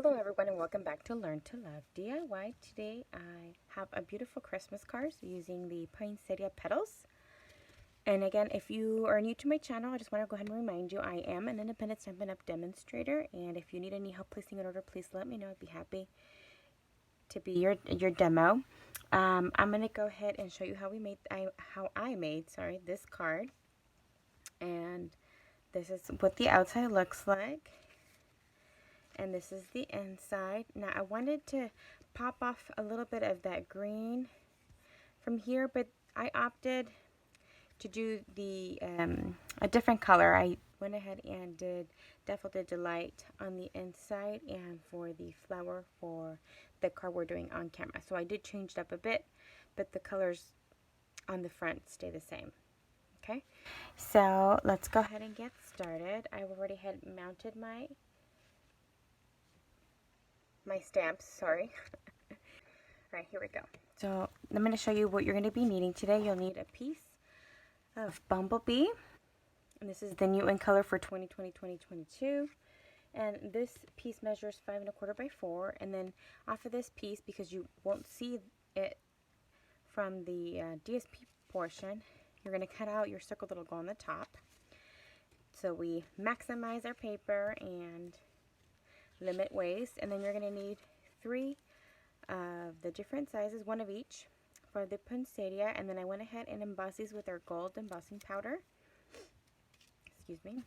Hello everyone and welcome back to Learn to Love DIY. Today I have a beautiful Christmas card using the Poinsettia Petals. And again, if you are new to my channel, I just want to go ahead and remind you I am an independent Stampin' Up! Demonstrator, and if you need any help placing an order, please let me know. I'd be happy to be your demo. I'm going to go ahead and show you how I made this card. And this is what the outside looks like. And this is the inside. Now I wanted to pop off a little bit of that green from here, but I opted to do the a different color. I went ahead and did Daffodil Delight on the inside and for the flower for the card we're doing on camera. So I did change it up a bit, but the colors on the front stay the same. Okay, so let's go ahead and get started. I already had mounted my stamps, sorry. Alright, here we go. So I'm going to show you what you're going to be needing today. You'll need a piece of Bumblebee, and this is the new in color for 2020-2022, and this piece measures 5 1/4 by 4, and then off of this piece, because you won't see it from the DSP portion, you're going to cut out your circle that'll go on the top. So we maximize our paper and limit waste, and then you're going to need 3 of the different sizes, 1 of each for the poinsettia, and then I went ahead and embossed these with our gold embossing powder. Excuse me.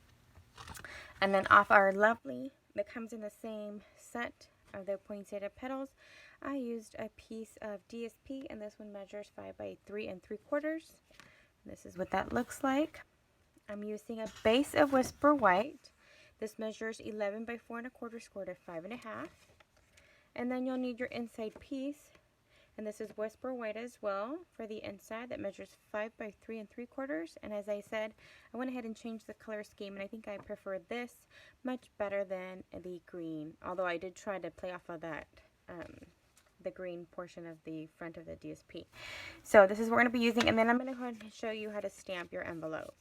And then off our lovely, that comes in the same set of the poinsettia petals, I used a piece of DSP, and this one measures 5 by 3 3/4. This is what that looks like. I'm using a base of Whisper White. This measures 11 by 4 1/4 squared to 5 1/2. And then you'll need your inside piece. And this is Whisper White as well for the inside that measures 5 by 3 3/4. And as I said, I went ahead and changed the color scheme, and I think I prefer this much better than the green. Although I did try to play off of that, the green portion of the front of the DSP. So this is what we're going to be using, and then I'm going to go ahead and show you how to stamp your envelope.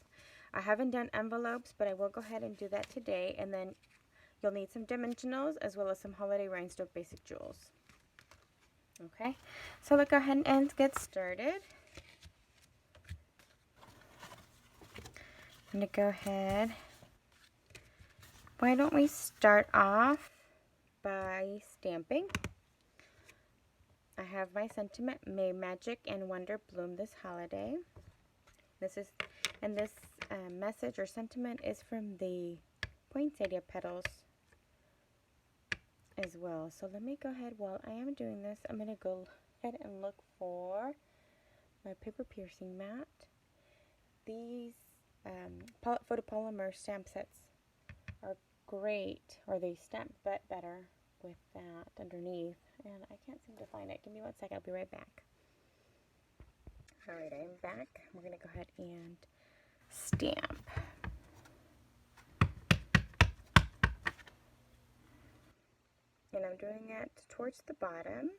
I haven't done envelopes, but I will go ahead and do that today, and then you'll need some dimensionals as well as some holiday rhinestone basic jewels. Okay, so let's go ahead and get started. I'm going to go ahead. Why don't we start off by stamping? I have my sentiment, May Magic and Wonder bloom this holiday. This message or sentiment is from the Poinsettia Petals as well. So let me go ahead, while I am doing this, I'm going to go ahead and look for my paper piercing mat. These photopolymer stamp sets are great, or they stamp better with that underneath, and I can't seem to find it. Give me 1 second, I'll be right back. Alright, I'm back. We're going to go ahead and stamp. And I'm doing it towards the bottom.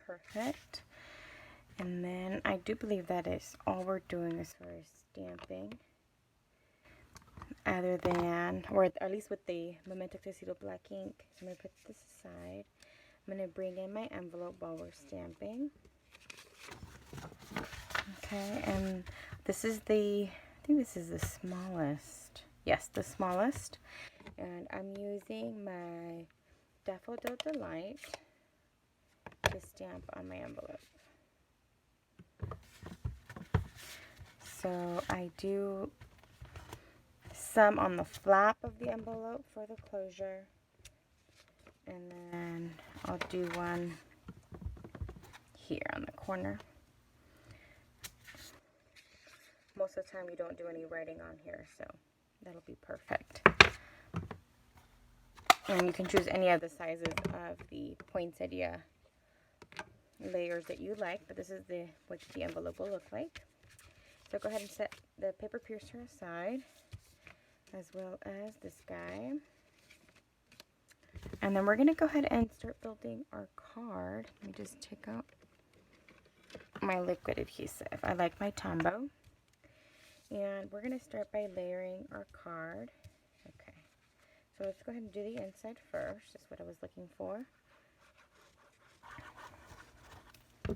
Perfect. And then I do believe that is all we're doing as far as stamping. Other than, or at least with the Memento Tuxedo black ink. So I'm going to put this aside. I'm going to bring in my envelope while we're stamping. Okay, and this is I think this is the smallest. Yes, the smallest. And I'm using my Daffodil Delight to stamp on my envelope. So I do some on the flap of the envelope for the closure, and then I'll do one here on the corner. Most of the time you don't do any writing on here, so that'll be perfect. And you can choose any of the sizes of the poinsettia layers that you like, but this is what the envelope will look like. So go ahead and set the paper piercer aside, as well as this guy. And then we're going to go ahead and start building our card. Let me just take out my liquid adhesive. I like my Tombow. And we're going to start by layering our card. Okay, so let's go ahead and do the inside first. That's what I was looking for. Okay.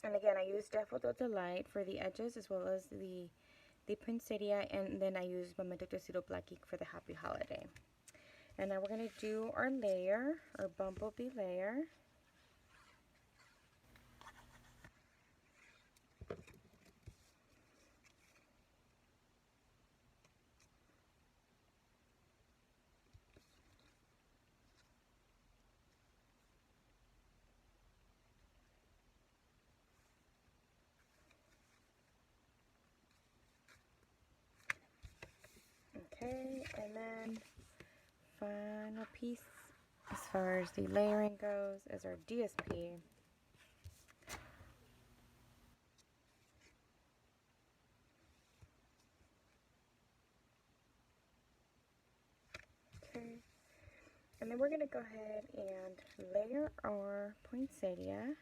And again, I use Daffodil Delight for the edges as well as the Poinsettia, and then I use Momento Tecido Black Ink for the Happy Holiday. And now we're going to do our layer, our bumblebee layer. Okay, and then final piece as far as the layering goes is our DSP. Okay, and then we're going to go ahead and layer our poinsettia,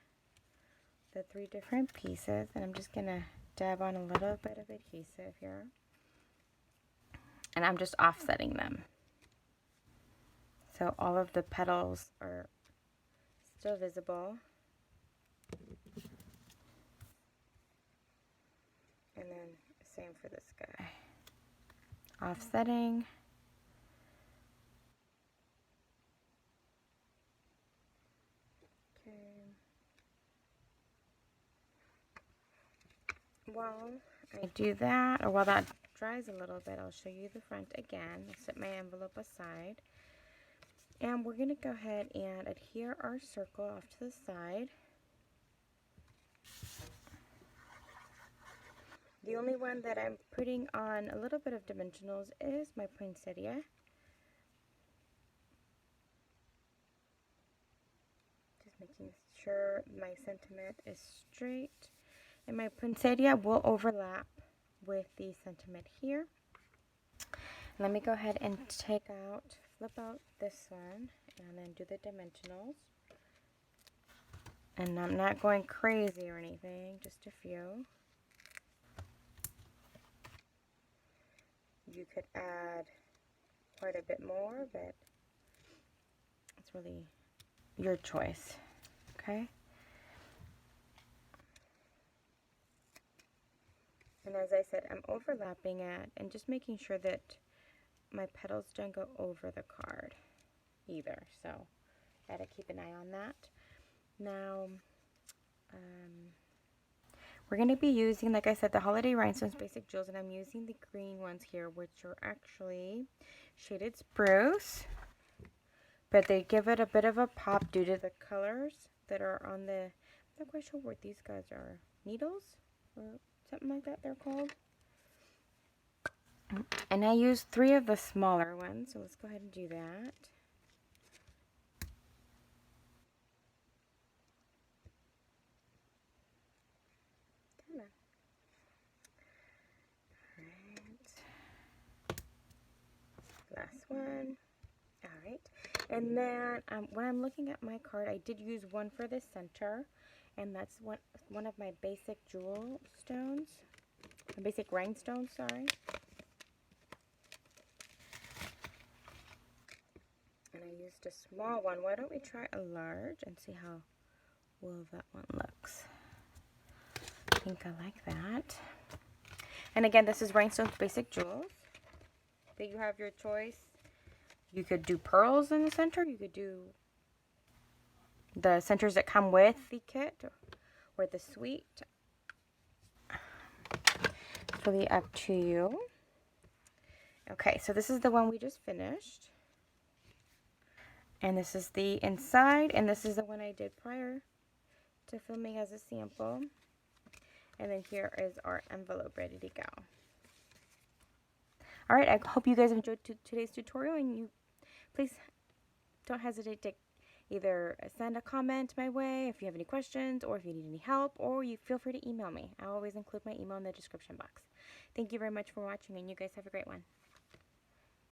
the 3 different pieces, and I'm just going to dab on a little bit of adhesive here, and I'm just offsetting them. So all of the petals are still visible. And then same for this guy. Offsetting. Okay. While I do that, or while that dries a little bit, I'll show you the front again. I'll set my envelope aside. And we're going to go ahead and adhere our circle off to the side. The only one that I'm putting on a little bit of dimensionals is my poinsettia. Just making sure my sentiment is straight. And my poinsettia will overlap with the sentiment here. Let me go ahead and flip out this one, and then do the dimensionals. And I'm not going crazy or anything, just a few. You could add quite a bit more, but it's really your choice, okay? And as I said, I'm overlapping it and just making sure that my petals don't go over the card either. So I gotta keep an eye on that. Now, we're going to be using, like I said, the Holiday Rhinestones Basic Jewels, and I'm using the green ones here, which are actually shaded spruce, but they give it a bit of a pop due to the colors that are on the, I'm not quite sure what these guys are, needles or something like that they're called. And I used 3 of the smaller ones, so let's go ahead and do that. Last one. Alright, and then when I'm looking at my card, I did use one for the center, and that's one of my basic jewel stones, basic rhinestones, sorry. And I used a small one. Why don't we try a large and see how well that one looks. I think I like that. And again, this is Rhinestones Basic Jewels. That you have your choice. You could do pearls in the center. You could do the centers that come with the kit or the suite. It's really up to you. Okay, so this is the one we just finished. And this is the inside, and this is the one I did prior to filming as a sample. And then here is our envelope ready to go. Alright, I hope you guys enjoyed today's tutorial, and you please don't hesitate to either send a comment my way if you have any questions, or if you need any help, or you feel free to email me. I always include my email in the description box. Thank you very much for watching, and you guys have a great one.